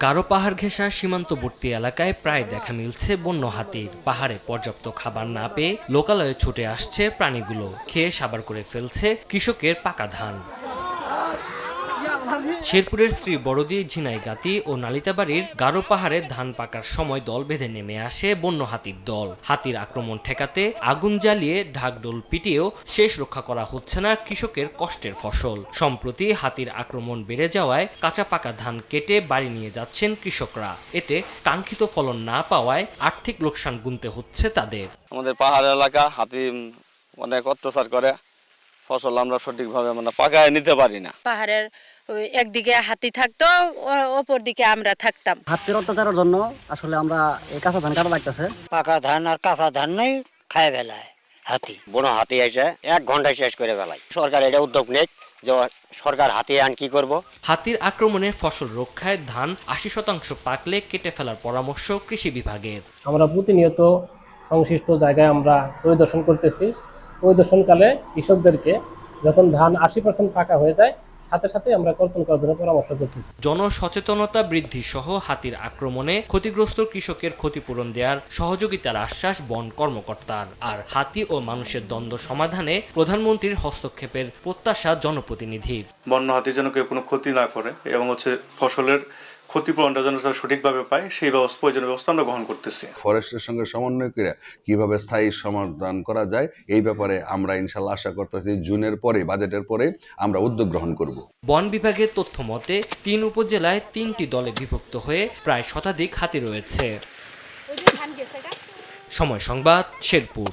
গারো পাহাড় ঘেঁষা সীমান্তবর্তী এলাকায় প্রায় দেখা মিলছে বন্য হাতির। পাহাড়ে পর্যাপ্ত খাবার না পেয়ে লোকালয়ে ছুটে আসছে প্রাণীগুলো, খেয়ে সাবার করে ফেলছে কৃষকের পাকা ধান। শেরপুরের শ্রী বড়দি, ঝিনাইগাতি ও নালিতাবাড়ির গারো পাহাড়ে ধান পাকার সময় দল বেঁধে নেমে আসে বন্য হাতির দল। হাতির আক্রমণ ঠেকাতে আগুন জ্বালিয়ে ঢাকঢোল পিটিয়েও শেষ রক্ষা করা হচ্ছে না কৃষকের কষ্টের ফসল। সম্প্রতি হাতির আক্রমণ বেড়ে যাওয়ায় কাঁচা পাকা ধান কেটে বাড়ি নিয়ে যাচ্ছেন কৃষকরা। এতে কাঙ্ক্ষিত ফলন না পাওয়ায় আর্থিক লোকসান গুনতে হচ্ছে তাদের। আমাদের পাহাড় এলাকা, হাতি অনেক অত্যাচার করে, ফসল আমরা সঠিকভাবে পাকায় নিতে পারি না। পাহাড়ের একদিকে হাতি থাকতো, অপর দিকে আমরা থাকতাম। হাতির অত্যাচারের জন্য আসলে আমরা এই কাঁচা ধান কাটা লাগতেছে। পাকা ধান আর কাঁচা ধান নেই, খায় বেলায় হাতি। বন হাতি এসে 1 ঘন্টায় শেষ করে ফেলায়। সরকার এটা উদ্যোগ নেই যে সরকার হাতি আন কি করব। হাতির আক্রমণে ফসল রক্ষায় ধান 80% পাকলে কেটে ফেলার পরামর্শ কৃষি বিভাগের। আমরা প্রতিনিয়ত সংশ্লিষ্ট জায়গায় আমরা পরিদর্শন করতেছি। পরিদর্শনকালে কৃষকদেরকে যখন ধান 80% পাকা হয়ে যায়, সাথে সাথে আমরা কর্তন করার জন্য পরামর্শ করতেছি। জনসচেতনতা বৃদ্ধি সহ হাতির আক্রমণে ক্ষতিগ্রস্ত কৃষকের ক্ষতিপূরণ দেওয়ার সহযোগিতার আশ্বাস বন কর্মকর্তার। আর হাতি ও মানুষের দ্বন্দ্ব সমাধানে প্রধানমন্ত্রীর হস্তক্ষেপের প্রত্যাশা জনপ্রতিনিধির। বন্য হাতি যেন কেউ কোনো ক্ষতি না করে এবং ফসলের ক্ষতিপূরণটা যেন সঠিকভাবে পায়, সেই প্রয়োজনীয় ব্যবস্থা আমরা গ্রহণ করতেছি। ফরেস্টের সঙ্গে সমন্বয় করে কিভাবে স্থায়ী সমাধান করা যায়, এই ব্যাপারে আমরা ইনশাল্লাহ আশা করতেছি জুনের পরে, বাজেটের পরে আমরা উদ্যোগ গ্রহণ করব। বন বিভাগের তথ্য মতে 3 উপজেলায় 3টি দলে বিভক্ত হয়ে প্রায় শতাধিক হাতি রয়েছে। সময় সংবাদ, শেরপুর।